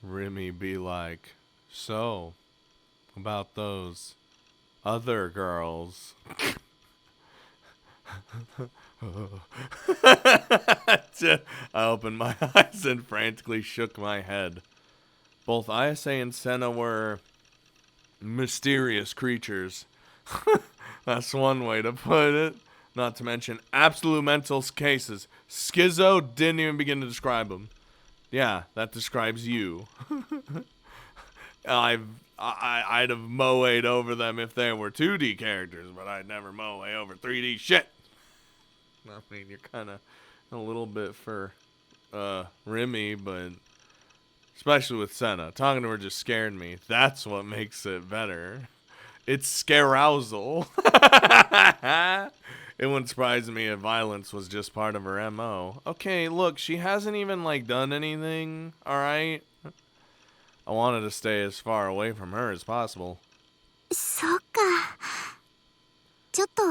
Remy be like, so, about those other girls. I opened my eyes and frantically shook my head. Both Ayase and Senna were mysterious creatures. That's one way to put it. Not to mention absolute mental cases. Schizo didn't even begin to describe them. Yeah, that describes you. I'd have moe'd over them if they were 2D characters, but I'd never moe over 3D shit. I mean, you're kind of a little bit for Remy, but especially with Senna. Talking to her just scared me. That's what makes it better. It's scarousal. It wouldn't surprise me if violence was just part of her MO. Okay, look, she hasn't even, done anything, alright? I wanted to stay as far away from her as possible. そうか。ちょっと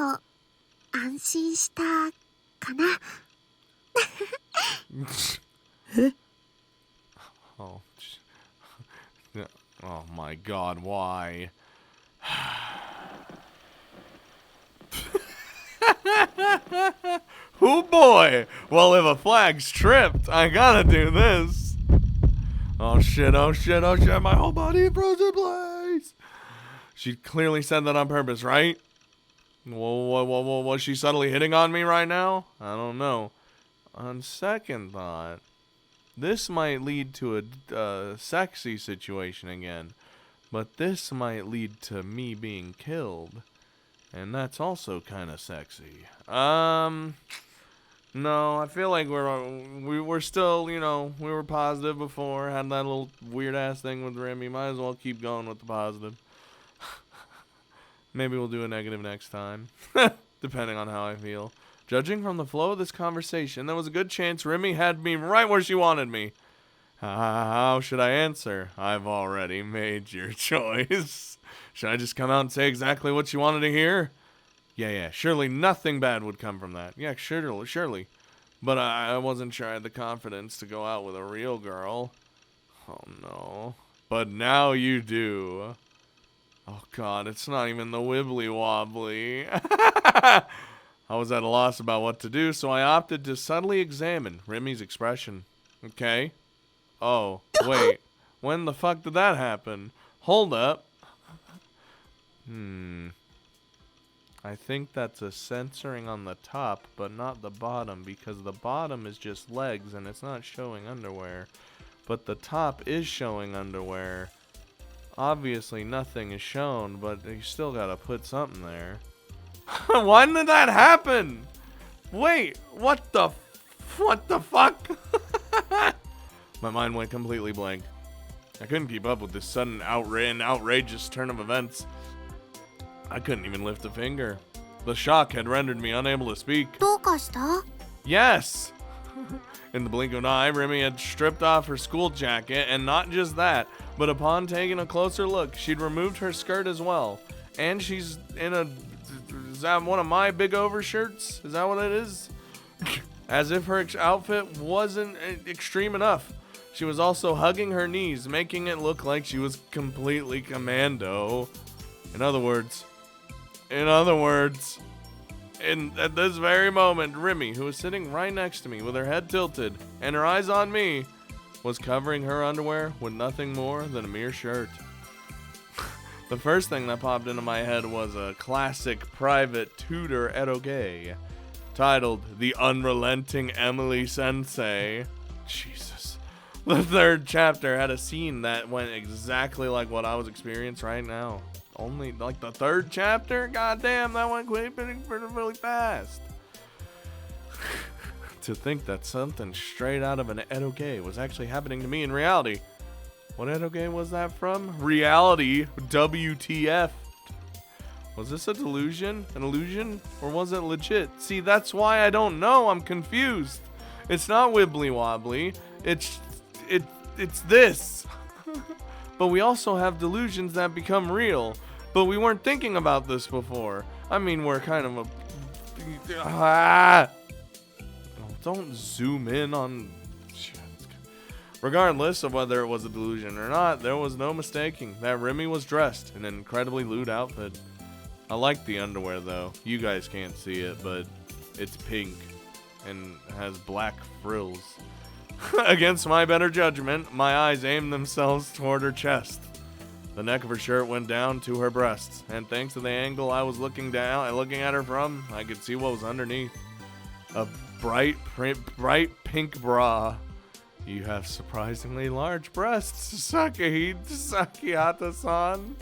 安心したかな。Oh, oh my god, why? Oh boy! Well, if a flag's tripped, I gotta do this. Oh shit, oh shit, oh shit, my whole body froze in place! She clearly said that on purpose, right? Whoa, was she subtly hitting on me right now? I don't know. On second thought, this might lead to a sexy situation again, but this might lead to me being killed, and that's also kind of sexy. No, I feel like we're still, we were positive before, had that little weird ass thing with Remy. Might as well keep going with the positive. Maybe we'll do a negative next time, depending on how I feel. Judging from the flow of this conversation, there was a good chance Remy had me right where she wanted me. How should I answer? I've already made your choice. Should I just come out and say exactly what you wanted to hear? Yeah, surely nothing bad would come from that. Yeah, surely. But I wasn't sure I had the confidence to go out with a real girl. Oh no. But now you do. Oh god, it's not even the wibbly wobbly. I was at a loss about what to do, so I opted to subtly examine Remy's expression. Okay. Oh, wait. When the fuck did that happen? Hold up. I think that's a censoring on the top, but not the bottom, because the bottom is just legs and it's not showing underwear. But the top is showing underwear. Obviously nothing is shown, but you still gotta put something there. Why did that happen? Wait, what the fuck? My mind went completely blank. I couldn't keep up with this sudden outrageous turn of events. I couldn't even lift a finger. The shock had rendered me unable to speak. どうかした? Yes! In the blink of an eye, Remy had stripped off her school jacket, and not just that, but upon taking a closer look, she'd removed her skirt as well. And she's in a... Is that one of my big overshirts? Is that what it is? As if her outfit wasn't extreme enough. She was also hugging her knees, making it look like she was completely commando. In other words, at this very moment, Remy, who was sitting right next to me with her head tilted and her eyes on me, was covering her underwear with nothing more than a mere shirt. The first thing that popped into my head was a classic private tutor eroge, titled The Unrelenting Emily Sensei. Jesus. The third chapter had a scene that went exactly like what I was experiencing right now. Only like the third chapter? God damn, that went really fast. To think that something straight out of an eroge was actually happening to me in reality. What eroge was that from? Reality. WTF. Was this a delusion? An illusion? Or was it legit? See, that's why I don't know. I'm confused. It's not wibbly wobbly. It's this. But we also have delusions that become real. But we weren't thinking about this before. I mean, we're kind of don't zoom in on... Regardless of whether it was a delusion or not, there was no mistaking that Remy was dressed in an incredibly lewd outfit. I like the underwear though. You guys can't see it, but it's pink and has black frills. Against my better judgment, my eyes aimed themselves toward her chest. The neck of her shirt went down to her breasts, and thanks to the angle I was looking at her from, I could see what was underneath. A bright pink bra. You have surprisingly large breasts, Sakihata-san.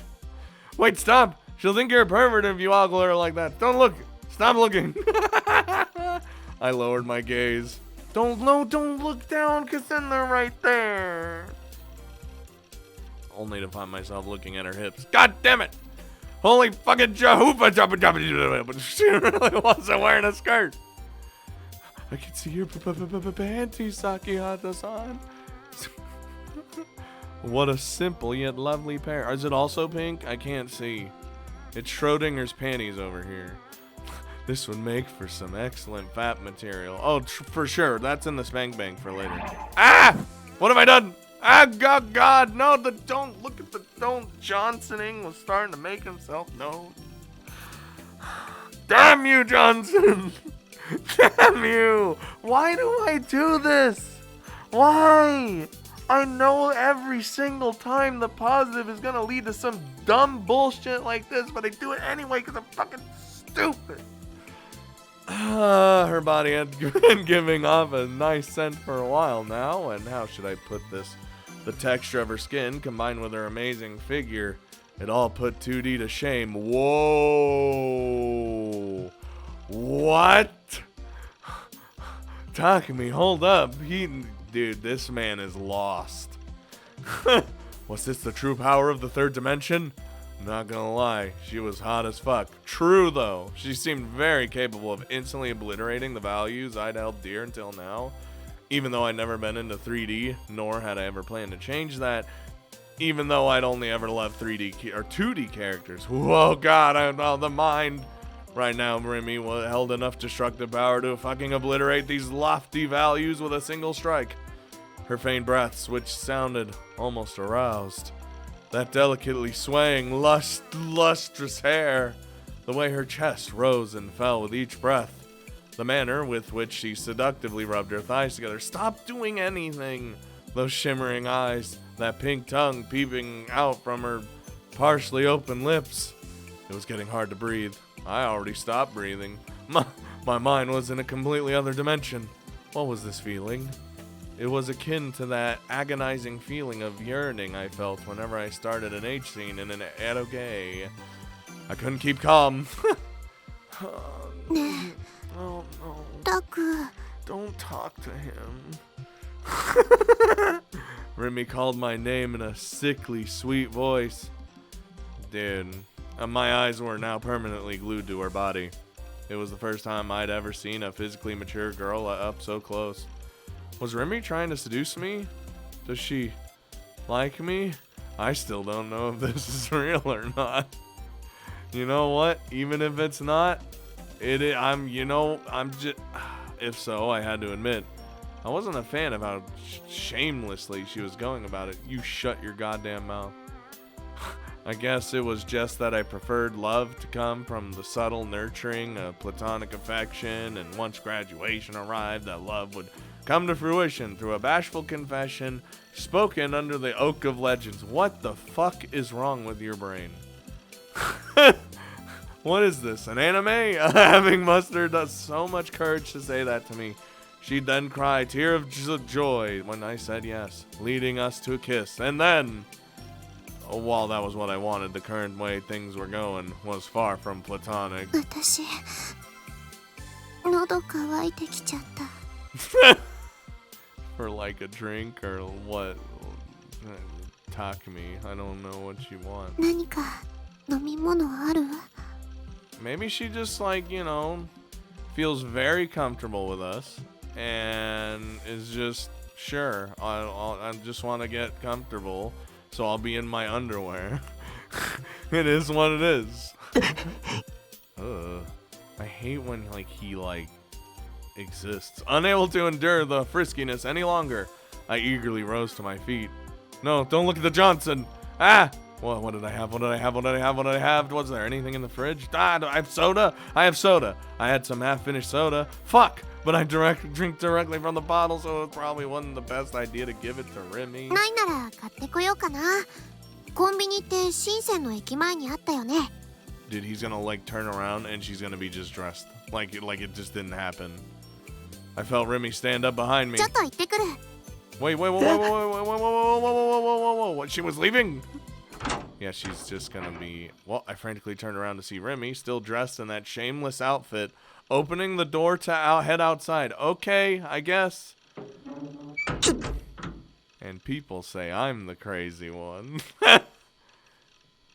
Wait, stop! She'll think you're a pervert if you ogle her like that. Don't look! Stop looking! I lowered my gaze. Don't look down, cause then they're right there. Only to find myself looking at her hips. God damn it! Holy fucking Jehovah! But she really wasn't wearing a skirt. I can see your panties, Sakihata-san. What a simple yet lovely pair. Is it also pink? I can't see. It's Schrodinger's panties over here. This would make for some excellent fat material. Oh, for sure. That's in the spank bank for later. Ah! What have I done? Ah, God, no, don't look at the Johnsoning was starting to make himself known. Damn you, Johnson! Damn you! Why do I do this? Why? I know every single time the positive is gonna lead to some dumb bullshit like this, but I do it anyway because I'm fucking stupid. Her body had been giving off a nice scent for a while now, and how should I put this? The texture of her skin combined with her amazing figure, it all put 2D to shame. Whoa! What? Takumi, hold up. Dude, this man is lost. Was this the true power of the third dimension? Not gonna lie, she was hot as fuck. True though, she seemed very capable of instantly obliterating the values I'd held dear until now. Even though I'd never been into 3D, nor had I ever planned to change that. Even though I'd only ever loved 3D or 2D characters. Whoa, God, the mind. Right now, Remy held enough destructive power to fucking obliterate these lofty values with a single strike. Her faint breaths, which sounded almost aroused. That delicately swaying, lustrous hair. The way her chest rose and fell with each breath. The manner with which she seductively rubbed her thighs together. Stop doing anything! Those shimmering eyes, that pink tongue peeping out from her partially open lips. It was getting hard to breathe. I already stopped breathing. My mind was in a completely other dimension. What was this feeling? It was akin to that agonizing feeling of yearning I felt whenever I started an H scene in an eroge. I couldn't keep calm. Oh no. Don't talk to him. Remy called my name in a sickly sweet voice. Dude. My eyes were now permanently glued to her body. It was the first time I'd ever seen a physically mature girl up so close. Was Remy trying to seduce me? Does she like me? I still don't know if this is real or not. You know what? Even if it's not, I'm just. If so, I had to admit, I wasn't a fan of how shamelessly she was going about it. You shut your goddamn mouth. I guess it was just that I preferred love to come from the subtle nurturing of platonic affection, and once graduation arrived, that love would come to fruition through a bashful confession spoken under the oak of legends. What the fuck is wrong with your brain? What is this, an anime? Having mustered so much courage to say that to me, she'd then cry tear of joy when I said yes, leading us to a kiss, and then... while that was what I wanted, the current way things were going was far from platonic. 私、喉乾いてきちゃった。For like a drink or what? Takumi, I don't know what you want. 何か飲み物ある？ Maybe she just feels very comfortable with us and is just sure. I just want to get comfortable. So I'll be in my underwear. It is what it is. I hate when he exists. Unable to endure the friskiness any longer, I eagerly rose to my feet. No, don't look at the Johnson. Ah! What did I have? What did I have? What did I have? What did I have? Was there anything in the fridge? Ah, I have soda. I have soda. I had some half-finished soda. Fuck! But I drink directly from the bottle, so it probably wasn't the best idea to give it to Remy. ないなら買ってこようかな。コンビニって深センの駅前にあったよね。 Dude, he's gonna like turn around and she's gonna be just dressed. Like it just didn't happen. I felt Remy stand up behind me. ちょっと行ってくる。 Wait, what? She was leaving? Yeah, she's just gonna be... Well, I frantically turned around to see Remy, still dressed in that shameless outfit, opening the door to head outside. Okay, I guess. And people say I'm the crazy one.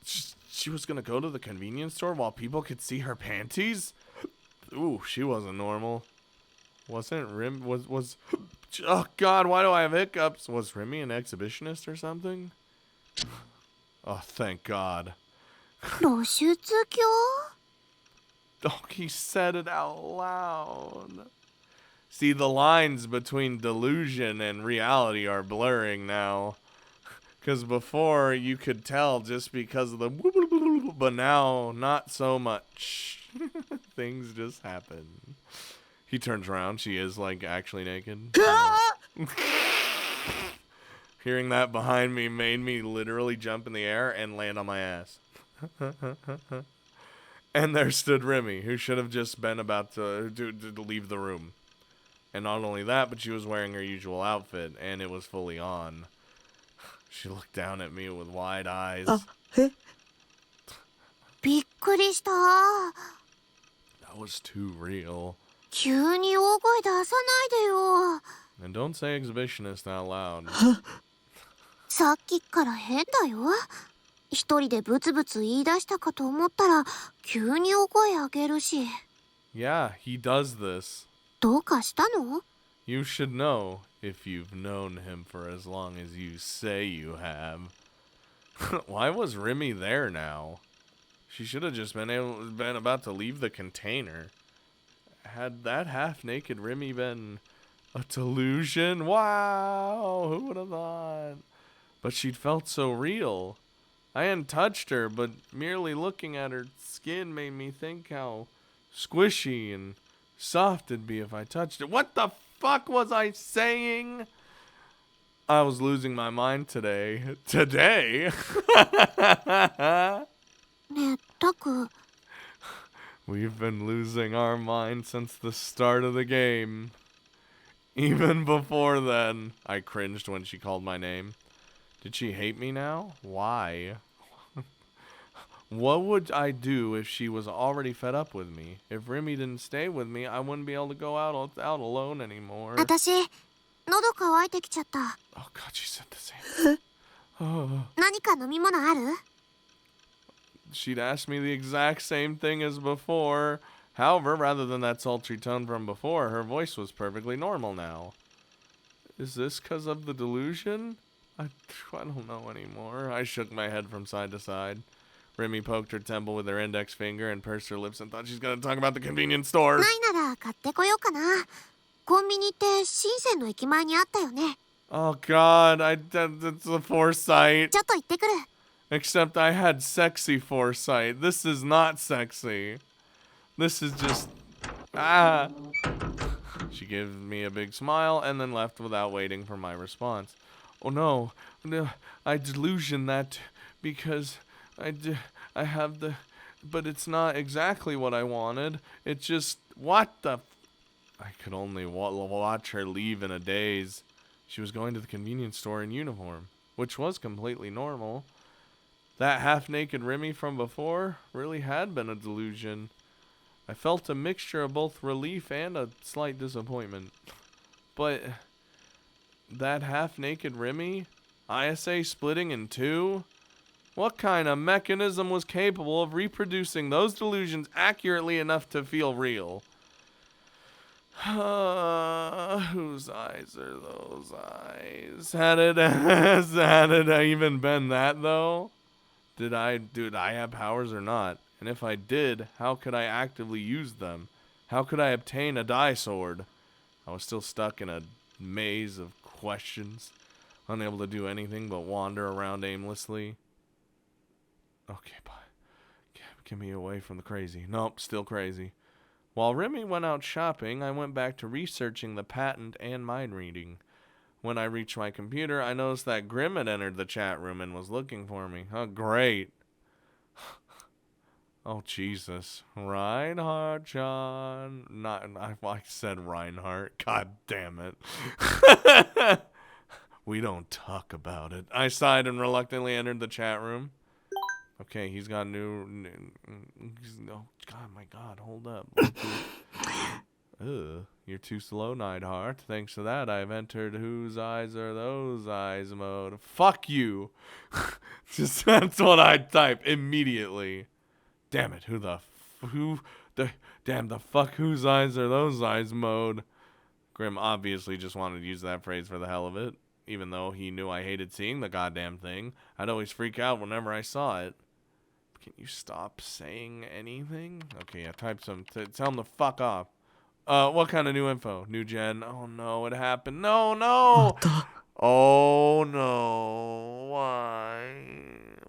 She was gonna go to the convenience store while people could see her panties? Ooh, she wasn't normal. Wasn't Remy... Was... Oh, God, why do I have hiccups? Was Remy an exhibitionist or something? Oh, thank God. 露出狂? Oh, he said it out loud. See, the lines between delusion and reality are blurring now. Because before, you could tell just because of the... But now, not so much. Things just happen. He turns around. She is, like, actually naked. Hearing that behind me made me literally jump in the air and land on my ass. And there stood Remy, who should have just been about to leave the room. And not only that, but she was wearing her usual outfit, and it was fully on. She looked down at me with wide eyes. びっくりした。 That was too real. 急に大声出さないでよ。 And don't say exhibitionist out loud. さっきから変だよ。一人でブツブツ言い出したかと思ったら急に大声上げるし。 Yeah, he does this. どうかしたの? You should know if you've known him for as long as you say you have. Why was Remy there now? She should have just been about to leave the container. Had that half-naked Remy been a delusion? Wow, who would have thought? But she'd felt so real. I hadn't touched her, but merely looking at her skin made me think how squishy and soft it'd be if I touched it. What the fuck was I saying? I was losing my mind today. Today? ねえ、タク。 We've been losing our mind since the start of the game. Even before then, I cringed when she called my name. Did she hate me now? Why? What would I do if she was already fed up with me? If Remy didn't stay with me, I wouldn't be able to go out alone anymore. 私、喉乾いてきちゃった。 Oh God, she said the same. Oh. 何か飲み物ある? She'd asked me the exact same thing as before. However, rather than that sultry tone from before, her voice was perfectly normal now. Is this because of the delusion? I don't know anymore. I shook my head from side to side. Remy poked her temple with her index finger and pursed her lips and thought she's gonna talk about the convenience store. ないなら買ってこようかな。コンビニって深センの駅前にあったよね。 Oh God, that's the foresight. ちょっと行ってくる。 Except I had sexy foresight. This is not sexy. This is just... Ah! She gave me a big smile and then left without waiting for my response. Oh no, I delusion that because I have the... But it's not exactly what I wanted. It's just... What the... I could only watch her leave in a daze. She was going to the convenience store in uniform, which was completely normal. That half-naked Remy from before really had been a delusion. I felt a mixture of both relief and a slight disappointment. But that half-naked Remy, ISA splitting in two? What kind of mechanism was capable of reproducing those delusions accurately enough to feel real? Whose eyes are those eyes? Had it even been that, though? Did I have powers or not? And if I did, how could I actively use them? How could I obtain a die sword? I was still stuck in a maze of questions. Unable to do anything but wander around aimlessly. Okay, bye. Get me away from the crazy. Nope, still crazy. While Remy went out shopping, I went back to researching the patent and mind reading. When I reached my computer, I noticed that Grim had entered the chat room and was looking for me. Oh, great. Oh, Jesus. Reinhardt, John. I said Reinhardt. God damn it. We don't talk about it. I sighed and reluctantly entered the chat room. Okay, he's got oh, God, my God, hold up. You're too slow, Neidhart. Thanks to that, I've entered whose eyes are those eyes mode. Fuck you. Just that's what I'd type immediately. Damn it, damn the fuck whose eyes are those eyes mode. Grim obviously just wanted to use that phrase for the hell of it. Even though he knew I hated seeing the goddamn thing, I'd always freak out whenever I saw it. Can you stop saying anything? Okay, I typed some. Tell him to fuck off. What kind of new info? NewGen. Oh no, it happened. No. Oh no. Why?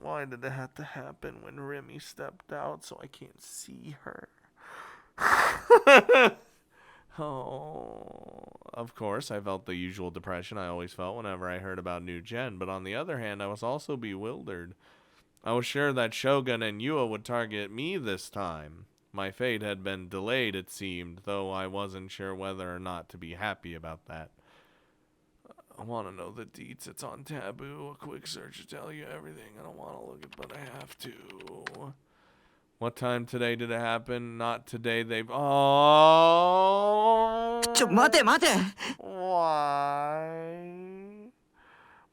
Why did it have to happen when Remy stepped out so I can't see her? Oh, of course, I felt the usual depression I always felt whenever I heard about NewGen, but on the other hand, I was also bewildered. I was sure that Shogun and Yua would target me this time. My fate had been delayed, it seemed, though I wasn't sure whether or not to be happy about that. I want to know the deets. It's on Taboo. A quick search will tell you everything. I don't want to look it, but I have to. What time today did it happen? Not today. Oh. 待て Why?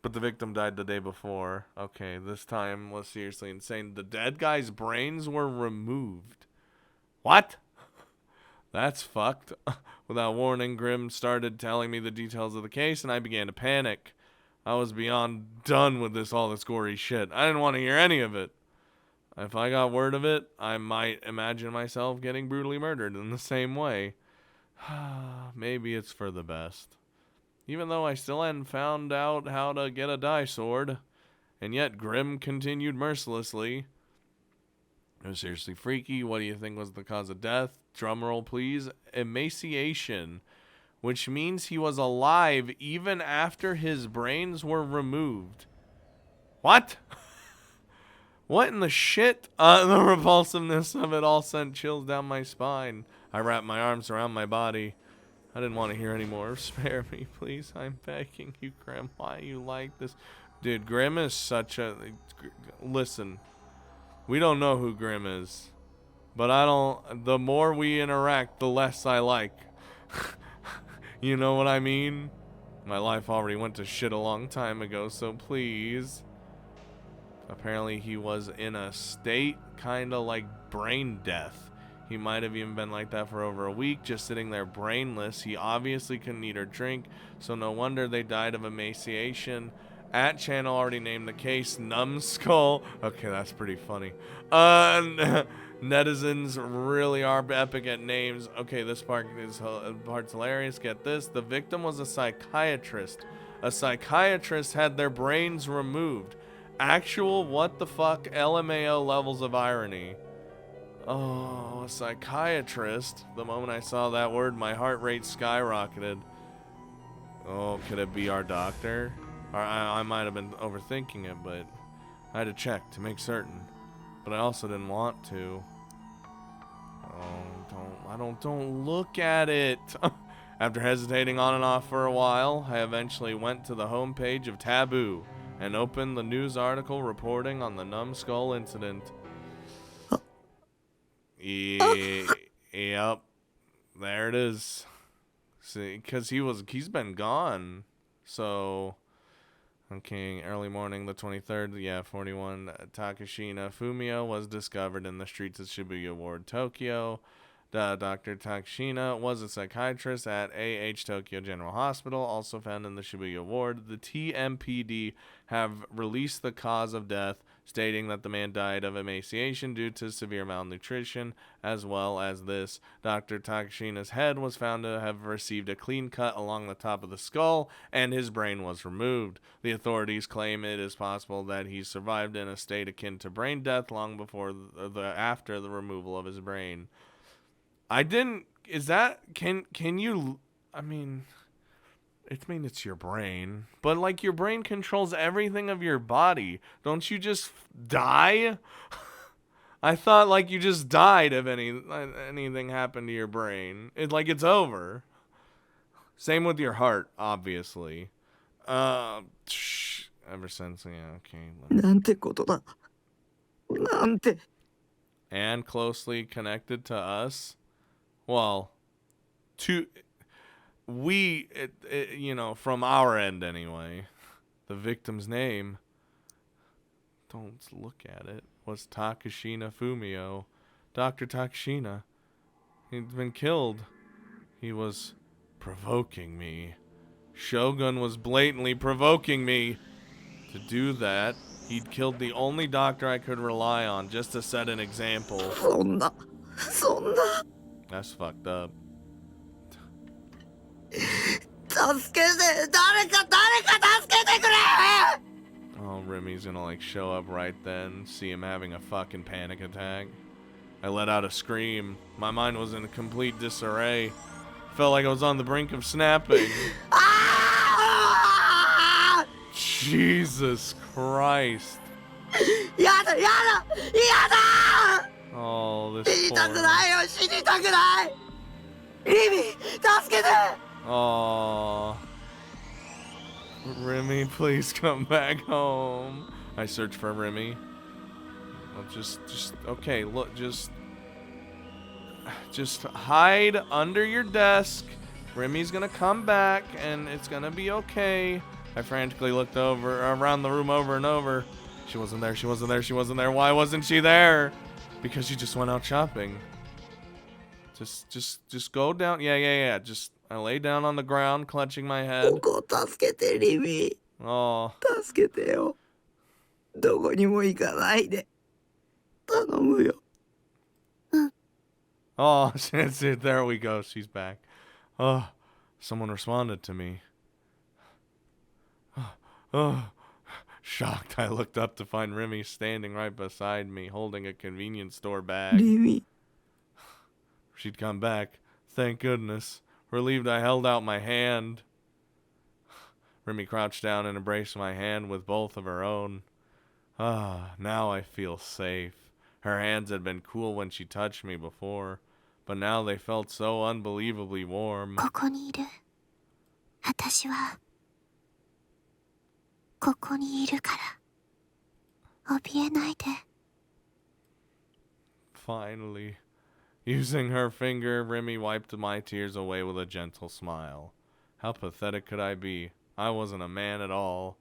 But the victim died the day before. Okay, this time was seriously insane. The dead guy's brains were removed. What? That's fucked. Without warning, Grim started telling me the details of the case, and I began to panic. I was beyond done with all this gory shit. I didn't want to hear any of it. If I got word of it, I might imagine myself getting brutally murdered in the same way. Maybe it's for the best. Even though I still hadn't found out how to get a die sword. And yet Grim continued mercilessly. It was seriously freaky. What do you think was the cause of death? Drumroll, please. Emaciation. Which means he was alive even after his brains were removed. What? What in the shit? The repulsiveness of it all sent chills down my spine. I wrapped my arms around my body. I didn't want to hear any more. Spare me, please. I'm begging you, Grim. Why you like this? Dude, Grim is such a... Listen. We don't know who Grim is. But I don't... The more we interact, the less I like. You know what I mean? My life already went to shit a long time ago, so please... Apparently he was in a state kind of like brain death. He might have even been like that for over a week, just sitting there brainless. He obviously couldn't eat or drink, so no wonder they died of emaciation. At channel already named the case numbskull. Okay, that's pretty funny. Netizens really are epic at names. Okay, this part's hilarious. Get this. The victim was a psychiatrist. A psychiatrist had their brains removed. Actual what the fuck LMAO levels of irony. Oh, a psychiatrist. The moment I saw that word, my heart rate skyrocketed. Oh, could it be our doctor? Or I might have been overthinking it, but I had to check to make certain. But I also didn't want to. Oh, don't look at it. After hesitating on and off for a while, I eventually went to the homepage of Taboo and opened the news article reporting on the numbskull incident. Yep, there it is. See, because he's been gone. So, okay, early morning, the 23rd, yeah, 41. Takashina Fumio was discovered in the streets of Shibuya Ward, Tokyo. Dr. Takashina was a psychiatrist at AH Tokyo General Hospital, also found in the Shibuya ward. The TMPD have released the cause of death, stating that the man died of emaciation due to severe malnutrition, as well as this. Dr. Takashina's head was found to have received a clean cut along the top of the skull, and his brain was removed. The authorities claim it is possible that he survived in a state akin to brain death long before after the removal of his brain. Can you, I mean, it's your brain, but like your brain controls everything of your body. Don't you just die? I thought like you just died if anything happened to your brain. It's over. Same with your heart, obviously. Ever since, yeah, okay. なんてことだ。なんて。 And closely connected to us. Well, from our end anyway, the victim's name, don't look at it, was Takashina Fumio. Dr. Takashina. He'd been killed. He was provoking me. Shogun was blatantly provoking me to do that. He'd killed the only doctor I could rely on just to set an example. そんな。 That's fucked up. 助けて、誰か助けてくれ! Oh, Remy's gonna like show up right then, see him having a fucking panic attack. I let out a scream. My mind was in a complete disarray. Felt like I was on the brink of snapping. Jesus Christ. やだやだやだ! Oh, this 死にたく poor... ないよ死にたくない! リミ、助けて! Oh. Remy, please come back home. I search for Remy. Well, okay, look, just hide under your desk. Remy's gonna come back and it's gonna be okay. I frantically looked around the room over and over. She wasn't there. Why wasn't she there? Because she just went out shopping. Just go down. Yeah. I lay down on the ground, clutching my head. ここを助けて、リミ。 Oh. 助けてよ。どこにも行かないで。頼むよ。Oh, shit, there we go. She's back. Oh, someone responded to me. Oh, shocked, I looked up to find Remy standing right beside me, holding a convenience store bag. リミ。 She'd come back. Thank goodness. Relieved, I held out my hand. Remy crouched down and embraced my hand with both of her own. Now I feel safe. Her hands had been cool when she touched me before, but now they felt so unbelievably warm. ここにいる。私はここにいるから。怯えないで。 Finally. Using her finger, Remy wiped my tears away with a gentle smile. How pathetic could I be? I wasn't a man at all.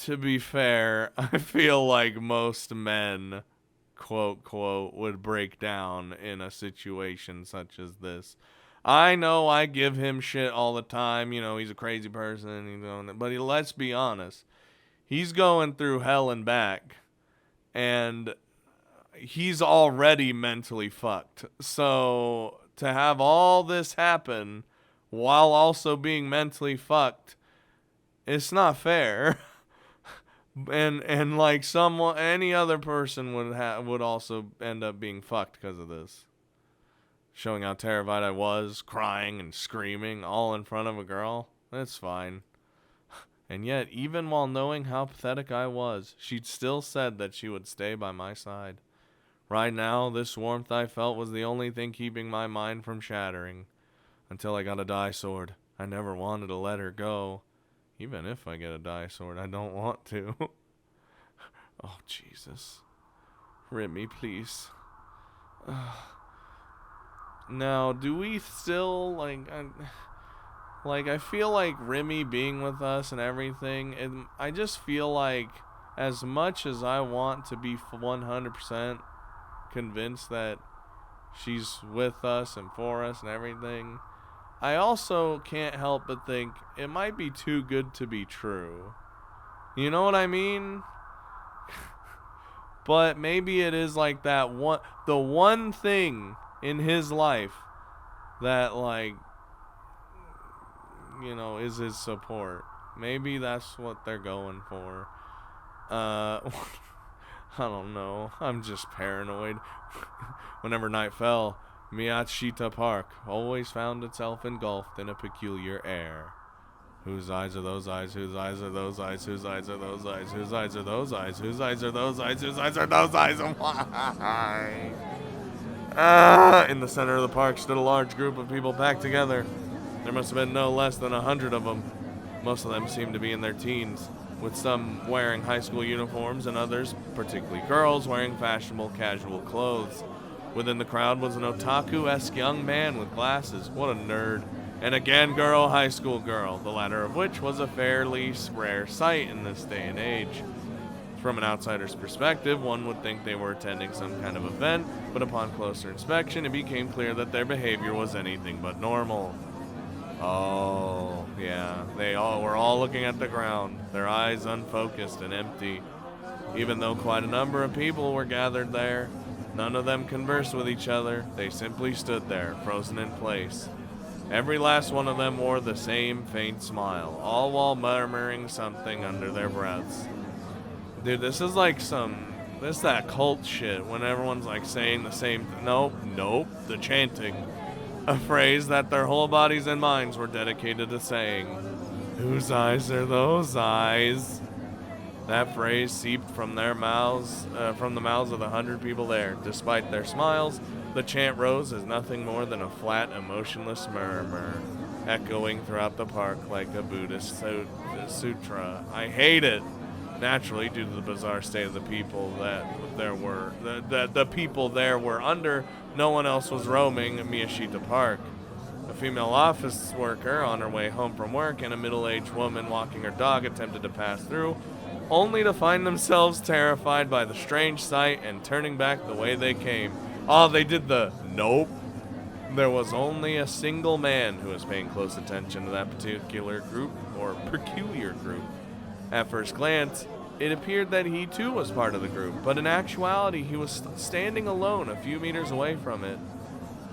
To be fair, I feel like most men, quote, quote, would break down in a situation such as this. I know I give him shit all the time. You know, he's a crazy person. But let's be honest. He's going through hell and back. And he's already mentally fucked. So to have all this happen while also being mentally fucked, it's not fair. and like any other person would also end up being fucked because of this. Showing how terrified I was, crying and screaming all in front of a girl. That's fine. And yet, even while knowing how pathetic I was, she still said that she would stay by my side. Right now, this warmth I felt was the only thing keeping my mind from shattering. Until I got a dye sword. I never wanted to let her go. Even if I get a dye sword, I don't want to. Oh, Jesus. Remy, please. Now, do we still, I feel like Remy being with us and everything, I just feel like as much as I want to be 100% convinced that she's with us and for us and everything. I also can't help but think it might be too good to be true. You know what I mean? But maybe it is like that one, the one thing in his life that, like, you know, is his support. Maybe that's what they're going for. I don't know. I'm just paranoid. Whenever night fell, Miyashita Park always found itself engulfed in a peculiar air. Whose eyes are those eyes? Whose eyes are those eyes? Whose eyes are those eyes? Whose eyes are those eyes? Whose eyes are those eyes? Whose eyes are those eyes? Why? In the center of the park stood a large group of people packed together. There must have been no less than 100 of them. Most of them seemed to be in their teens, with some wearing high school uniforms and others, particularly girls, wearing fashionable casual clothes. Within the crowd was an otaku-esque young man with glasses. What a nerd. And again, girl, high school girl, the latter of which was a fairly rare sight in this day and age. From an outsider's perspective, one would think they were attending some kind of event, but upon closer inspection, it became clear that their behavior was anything but normal. Oh, yeah, they all were all looking at the ground, their eyes unfocused and empty. Even though quite a number of people were gathered there, none of them conversed with each other. They simply stood there, frozen in place. Every last one of them wore the same faint smile, all while murmuring something under their breaths. Dude, this is like that cult shit when everyone's like saying the same nope, the chanting. A phrase that their whole bodies and minds were dedicated to saying. Whose eyes are those eyes? That phrase seeped from their mouths, from the mouths of the 100 people there. Despite their smiles, the chant rose as nothing more than a flat, emotionless murmur, echoing throughout the park like a Buddhist sutra. I hate it. Naturally, due to the bizarre state of the people the people there were under, no one else was roaming Miyashita Park. A female office worker on her way home from work and a middle-aged woman walking her dog attempted to pass through, only to find themselves terrified by the strange sight and turning back the way they came. Oh, they did the nope. There was only a single man who was paying close attention to that particular group, or peculiar group. At first glance, it appeared that he too was part of the group, but in actuality he was standing alone a few meters away from it.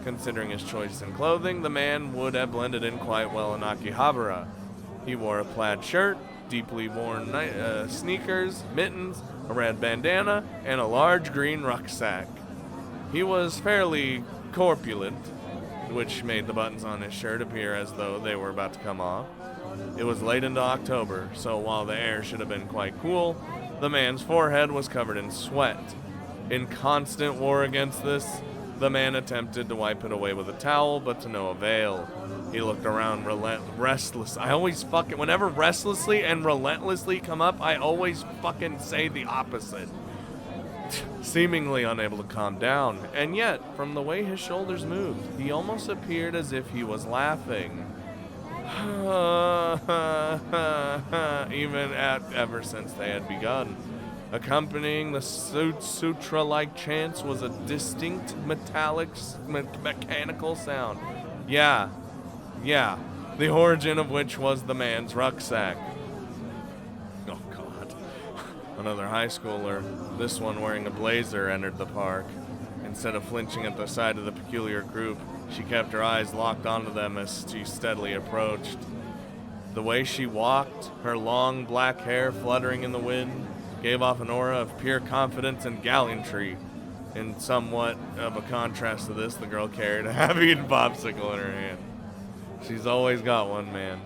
Considering his choice in clothing, the man would have blended in quite well in Akihabara. He wore a plaid shirt, deeply worn sneakers, mittens, a red bandana, and a large green rucksack. He was fairly corpulent, which made the buttons on his shirt appear as though they were about to come off. It was late into October, so while the air should have been quite cool, the man's forehead was covered in sweat. In constant war against this, the man attempted to wipe it away with a towel, but to no avail. He looked around restless. I always whenever restlessly and relentlessly come up, I always fucking say the opposite. Seemingly unable to calm down, and yet, from the way his shoulders moved, he almost appeared as if he was laughing. Ever since they had begun. Accompanying the sutra-like chants was a distinct mechanical sound. Yeah, the origin of which was the man's rucksack. Oh God. Another high schooler, this one wearing a blazer, entered the park. Instead of flinching at the sight of the peculiar group, she kept her eyes locked onto them as she steadily approached. The way she walked, her long black hair fluttering in the wind, gave off an aura of pure confidence and gallantry. In somewhat of a contrast to this, the girl carried a half-eaten popsicle in her hand. She's always got one, man.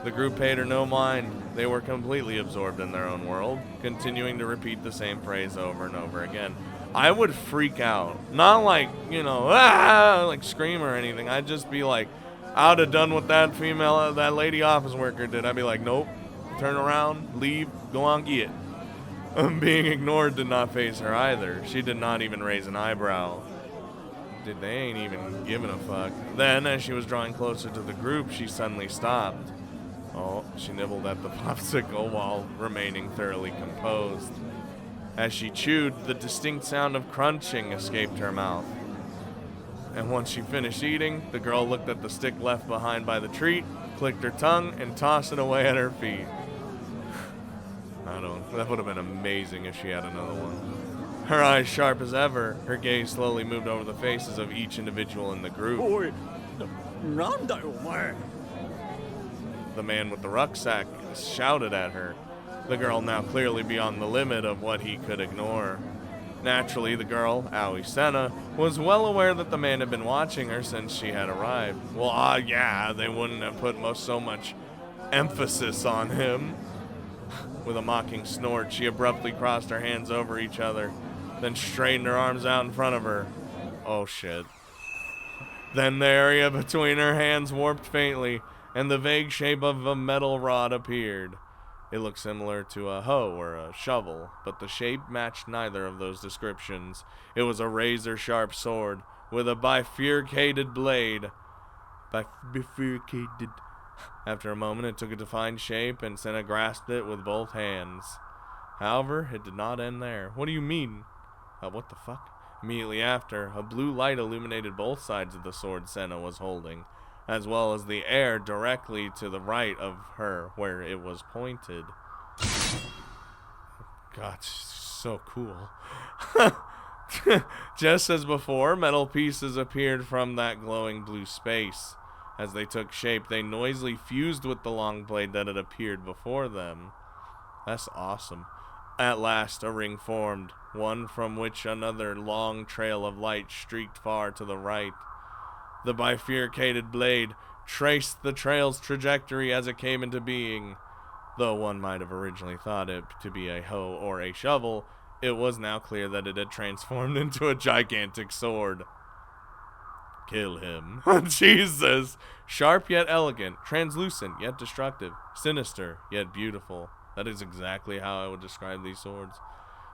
The group paid her no mind. They were completely absorbed in their own world, continuing to repeat the same phrase over and over again. I would freak out. Not like, like scream or anything. I'd just be like, I would have done what that lady office worker did. I'd be like, nope, turn around, leave, go on, get it. Being ignored did not faze her either. She did not even raise an eyebrow. They ain't even giving a fuck. Then, as she was drawing closer to the group, she suddenly stopped. Oh, she nibbled at the popsicle while remaining thoroughly composed. As she chewed, the distinct sound of crunching escaped her mouth. And once she finished eating, the girl looked at the stick left behind by the treat, clicked her tongue, and tossed it away at her feet. That would have been amazing if she had another one. Her eyes sharp as ever, her gaze slowly moved over the faces of each individual in the group. The man with the rucksack shouted at her, the girl now clearly beyond the limit of what he could ignore. Naturally, the girl, Aoi Senna, was well aware that the man had been watching her since she had arrived. Well, yeah, they wouldn't have put so much emphasis on him. With a mocking snort, she abruptly crossed her hands over each other, then straightened her arms out in front of her. Oh shit. Then the area between her hands warped faintly, and the vague shape of a metal rod appeared. It looked similar to a hoe or a shovel, but the shape matched neither of those descriptions. It was a razor-sharp sword with a bifurcated blade. Bifurcated. After a moment, it took a defined shape, and Senna grasped it with both hands. However, it did not end there. What do you mean? What the fuck? Immediately after, a blue light illuminated both sides of the sword Senna was holding, as well as the air directly to the right of her where it was pointed. God, so cool. Just as before, metal pieces appeared from that glowing blue space. As they took shape, they noisily fused with the long blade that had appeared before them. That's awesome. At last, a ring formed, one from which another long trail of light streaked far to the right. The bifurcated blade traced the trail's trajectory as it came into being. Though one might have originally thought it to be a hoe or a shovel, it was now clear that it had transformed into a gigantic sword. Kill him. Jesus! Sharp yet elegant, translucent yet destructive, sinister yet beautiful. That is exactly how I would describe these swords.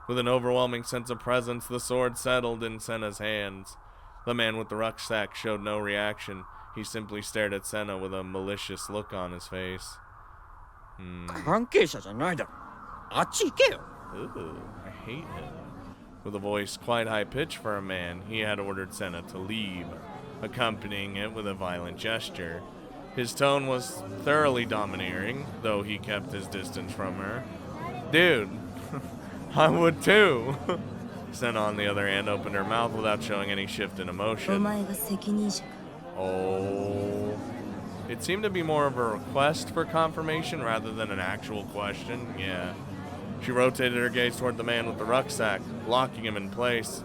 With an overwhelming sense of presence, the sword settled in Senna's hands. The man with the rucksack showed no reaction. He simply stared at Senna with a malicious look on his face. Ooh, I hate him. With a voice quite high-pitched for a man, he had ordered Senna to leave, accompanying it with a violent gesture. His tone was thoroughly domineering, though he kept his distance from her. Dude, I would too. Senna, on the other hand, opened her mouth without showing any shift in emotion. Oh. It seemed to be more of a request for confirmation rather than an actual question. Yeah. She rotated her gaze toward the man with the rucksack, locking him in place.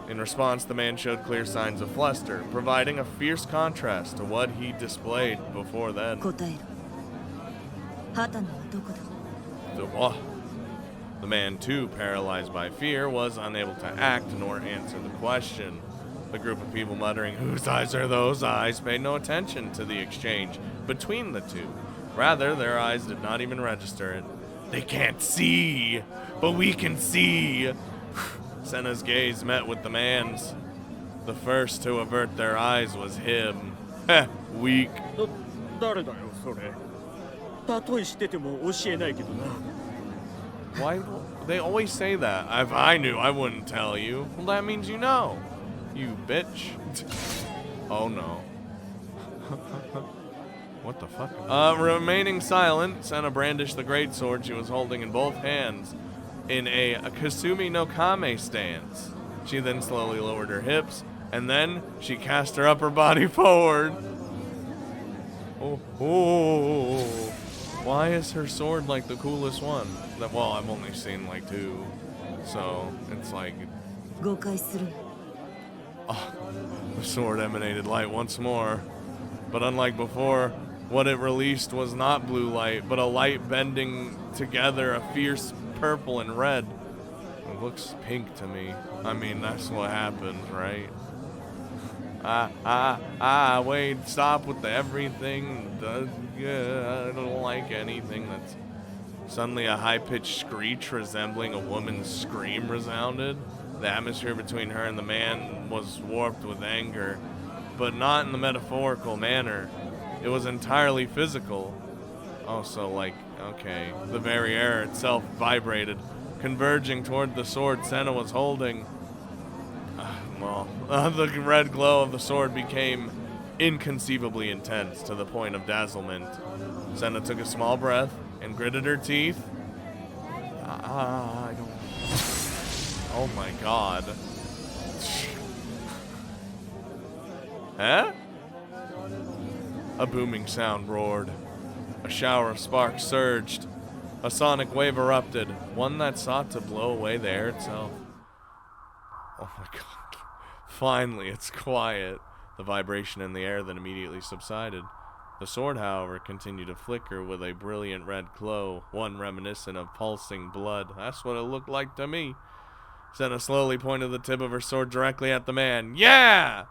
In response, the man showed clear signs of fluster, providing a fierce contrast to what he displayed before then. The man, too paralyzed by fear, was unable to act nor answer the question. The group of people muttering, "Whose eyes are those eyes?" paid no attention to the exchange between the two. Rather, their eyes did not even register it. They can't see, but we can see. Senna's gaze met with the man's. The first to avert their eyes was him. Heh, weak. Why? They always say that. If I knew, I wouldn't tell you. Well, that means you know. You bitch. Oh no. What the fuck? Remaining silent, Senna brandished the greatsword she was holding in both hands in a Kasumi no Kame stance. She then slowly lowered her hips, and then she cast her upper body forward. Oh. Why is her sword like the coolest one? Well, I've only seen like two, so it's like... Oh, the sword emanated light once more. But unlike before, what it released was not blue light, but a light bending together a fierce purple and red. It looks pink to me. I mean, that's what happens, right? Wait, stop with the everything. I don't like anything that's... Suddenly a high-pitched screech resembling a woman's scream resounded. The atmosphere between her and the man was warped with anger, but not in the metaphorical manner. It was entirely physical. Also, like, okay, the very air itself vibrated, converging toward the sword Senna was holding. Well, the red glow of the sword became inconceivably intense to the point of dazzlement. Senna took a small breath and gritted her teeth. I don't... Oh my god. Huh? A booming sound roared. A shower of sparks surged. A sonic wave erupted, one that sought to blow away the air itself. Oh my god. Finally, it's quiet. The vibration in the air then immediately subsided. The sword, however, continued to flicker with a brilliant red glow, one reminiscent of pulsing blood. That's what it looked like to me. Senna slowly pointed the tip of her sword directly at the man. Yeah!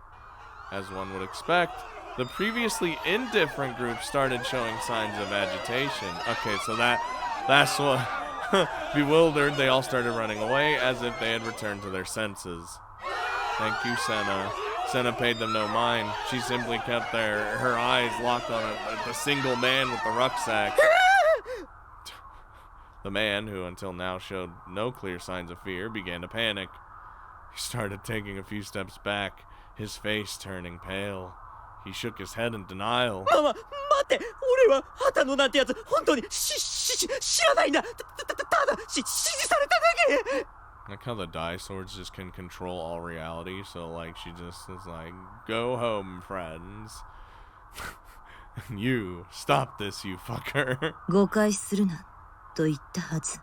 As one would expect, the previously indifferent group started showing signs of agitation. Okay, so that's what... Bewildered, they all started running away as if they had returned to their senses. Thank you, Senna. Senna paid them no mind. She simply kept her eyes locked on the single man with the rucksack. The man, who until now showed no clear signs of fear, began to panic. He started taking a few steps back, his face turning pale. He shook his head in denial. Mama, 待って、俺は旗野なんてやつ本当に知らないんだ。ただ指示されただけ。 Like how the die swords just can control all reality, so like she just is like, go home, friends. You, stop this, you fucker. 誤解するなと言ったはず。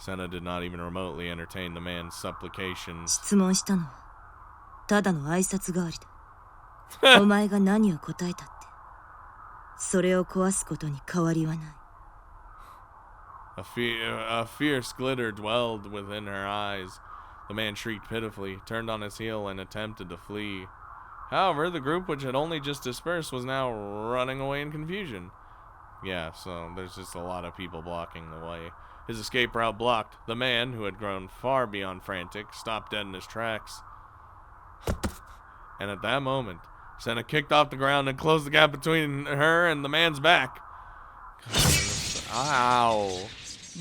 Senna did not even remotely entertain the man's supplications. 質問したのはただの挨拶代わりだ。お前が何を答えたって、それを壊すことに変わりはない。 A fierce glitter dwelled within her eyes. The man shrieked pitifully, turned on his heel, and attempted to flee. However, the group, which had only just dispersed, was now running away in confusion. Yeah, so there's just a lot of people blocking the way. His escape route blocked. The man, who had grown far beyond frantic, stopped dead in his tracks. And at that moment, Senna kicked off the ground and closed the gap between her and the man's back. Ow.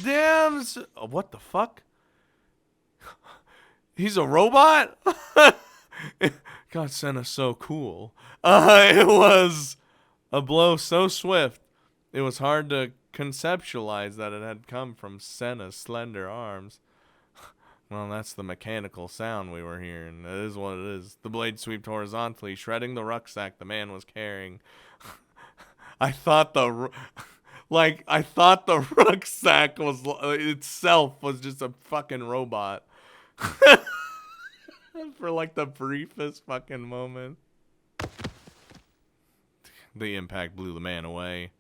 Damn. What the fuck? He's a robot? God, Senna's so cool. It was a blow so swift, it was hard to conceptualize that it had come from Senna's slender arms. Well, that's the mechanical sound we were hearing. It is what it is. The blade swept horizontally, shredding the rucksack the man was carrying. I thought the rucksack was itself was just a fucking robot. For like the briefest fucking moment. The impact blew the man away.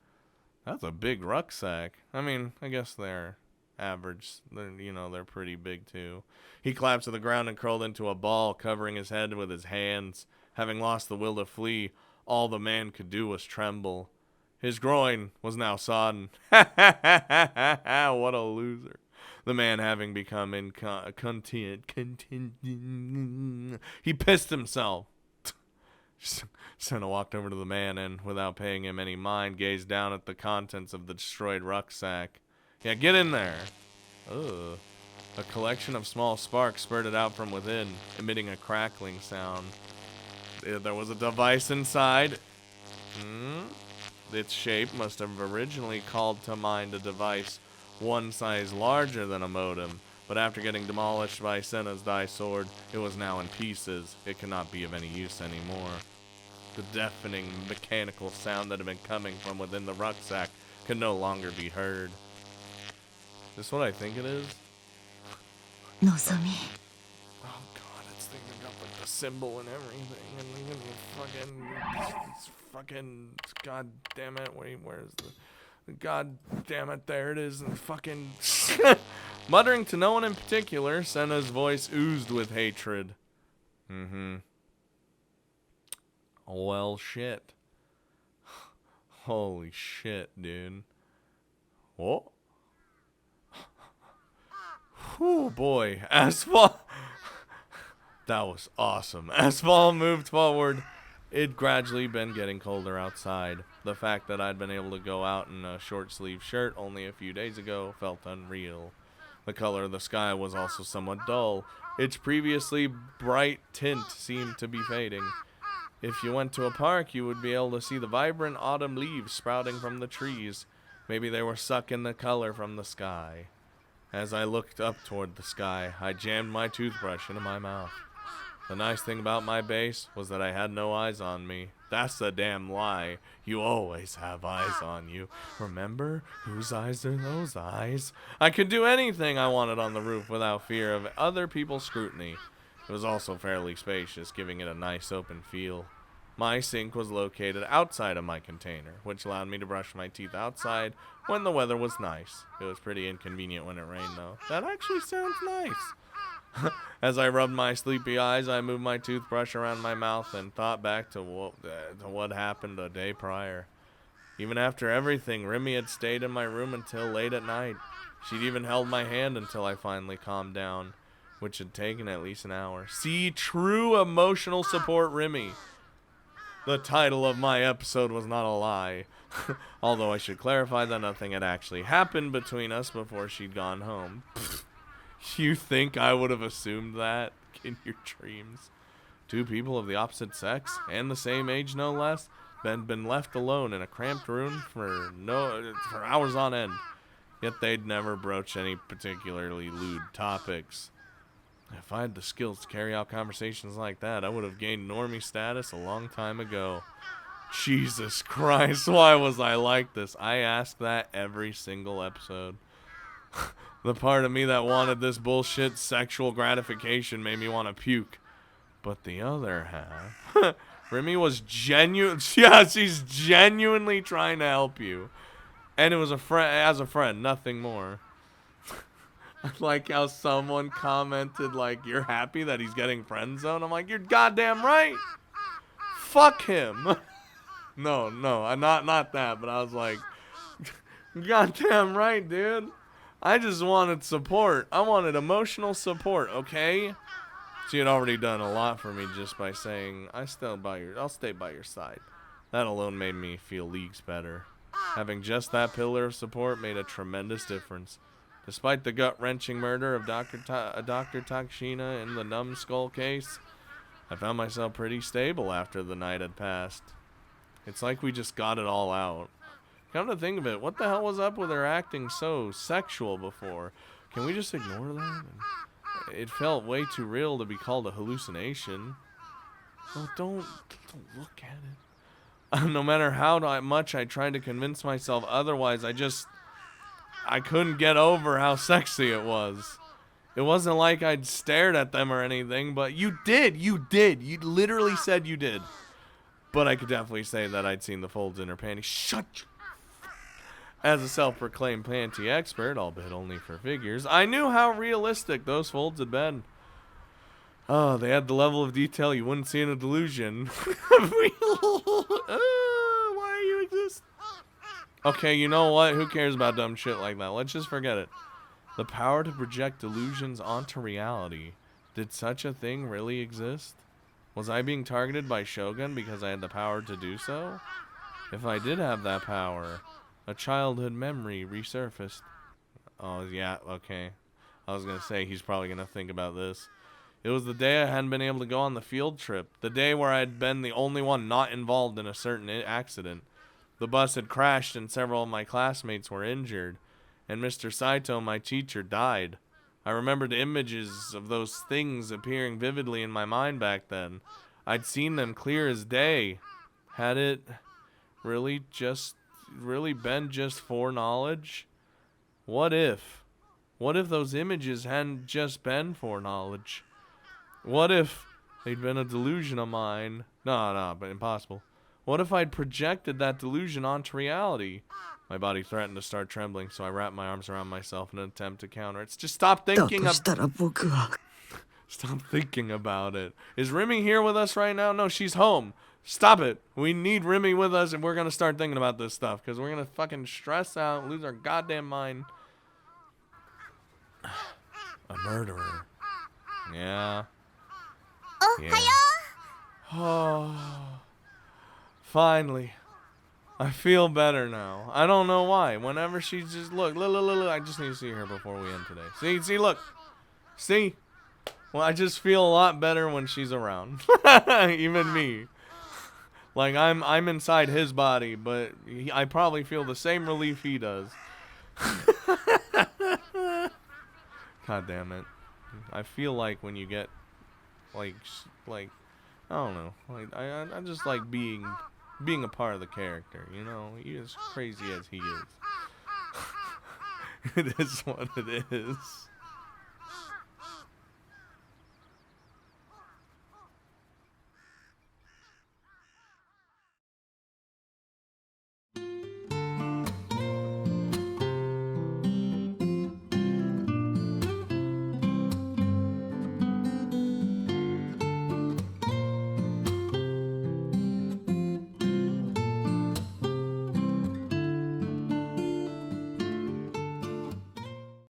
That's a big rucksack. I mean, I guess they're average. They're pretty big too. He collapsed to the ground and curled into a ball, covering his head with his hands. Having lost the will to flee, all the man could do was tremble. His groin was now sodden. What a loser. The man, having become he pissed himself. Senna walked over to the man and, without paying him any mind, gazed down at the contents of the destroyed rucksack. Yeah, get in there. Ugh. A collection of small sparks spurted out from within, emitting a crackling sound. There was a device inside. Its shape must have originally called to mind a device one size larger than a modem, but after getting demolished by Senna's die sword, it was now in pieces. It could not be of any use anymore. The deafening mechanical sound that had been coming from within the rucksack could no longer be heard. Is this what I think it is? Nozomi. Oh god, it's thinking up with the symbol and everything, and fucking, god damn it, wait, where's the, god damn it, there it is, and fucking, muttering to no one in particular, Senna's voice oozed with hatred. Well, shit. Holy shit, dude. Whoa. Oh boy, as fall. That was awesome. As fall moved forward, it'd gradually been getting colder outside. The fact that I'd been able to go out in a short sleeve shirt only a few days ago felt unreal. The color of the sky was also somewhat dull. Its previously bright tint seemed to be fading. If you went to a park, you would be able to see the vibrant autumn leaves sprouting from the trees. Maybe they were sucking the color from the sky. As I looked up toward the sky, I jammed my toothbrush into my mouth. The nice thing about my base was that I had no eyes on me. That's a damn lie. You always have eyes on you. Remember? Whose eyes are those eyes? I could do anything I wanted on the roof without fear of other people's scrutiny. It was also fairly spacious, giving it a nice open feel. My sink was located outside of my container, which allowed me to brush my teeth outside when the weather was nice. It was pretty inconvenient when it rained, though. That actually sounds nice. As I rubbed my sleepy eyes, I moved my toothbrush around my mouth and thought back to what happened a day prior. Even after everything, Remy had stayed in my room until late at night. She'd even held my hand until I finally calmed down, which had taken at least an hour. See, true emotional support, Remy. The title of my episode was not a lie. Although I should clarify that nothing had actually happened between us before she'd gone home. You think I would have assumed that in your dreams? Two people of the opposite sex, and the same age no less, had been left alone in a cramped room for hours on end. Yet they'd never broached any particularly lewd topics. If I had the skills to carry out conversations like that, I would have gained normie status a long time ago. Jesus Christ, why was I like this? I ask that every single episode. The part of me that wanted this bullshit sexual gratification made me want to puke. But the other half... Remy was she's genuinely trying to help you. And it was as a friend, nothing more. I like how someone commented, like, you're happy that he's getting friend zoned. I'm like, you're goddamn right. Fuck him. No, not that, but I was like, goddamn right, dude. I just wanted support. I wanted emotional support, okay? She had already done a lot for me just by saying, I'll stay by your side. That alone made me feel leagues better. Having just that pillar of support made a tremendous difference. Despite the gut-wrenching murder of Dr. Takashina in the numbskull case, I found myself pretty stable after the night had passed. It's like we just got it all out. Come to think of it, what the hell was up with her acting so sexual before? Can we just ignore that? It felt way too real to be called a hallucination. Well, don't look at it. No matter how much I tried to convince myself otherwise, I couldn't get over how sexy it was. It wasn't like I'd stared at them or anything, but you did. You literally said you did. But I could definitely say that I'd seen the folds in her panties. Shut your... As a self-proclaimed panty expert, albeit only for figures, I knew how realistic those folds had been. Oh, they had the level of detail you wouldn't see in a Delusion. Why you exist? Okay, you know what? Who cares about dumb shit like that? Let's just forget it. The power to project delusions onto reality. Did such a thing really exist? Was I being targeted by Shogun because I had the power to do so? If I did have that power, a childhood memory resurfaced. Oh, yeah, okay. I was going to say, he's probably going to think about this. It was the day I hadn't been able to go on the field trip. The day where I'd been the only one not involved in a certain accident. The bus had crashed and several of my classmates were injured. And Mr. Saito, my teacher, died. I remembered images of those things appearing vividly in my mind back then. I'd seen them clear as day. Had it really been just foreknowledge? What if those images hadn't just been foreknowledge? What if they'd been a delusion of mine? No, but impossible. What if I'd projected that delusion onto reality? My body threatened to start trembling, so I wrapped my arms around myself in an attempt to counter it. Just stop thinking Stop thinking about it. Is Remy here with us right now? No, she's home. Stop it. We need Remy with us, and we're going to start thinking about this stuff, because we're going to fucking stress out, lose our goddamn mind. A murderer. Yeah. Oh, Oh. Finally. I feel better now. I don't know why. Whenever she just look, I just need to see her before we end today. See, look. See? Well, I just feel a lot better when she's around. Even me. Like I'm inside his body, but I probably feel the same relief he does. God damn it. I feel like when you get like I don't know. Like I just like being a part of the character, you know? He as crazy as he is. It is what it is.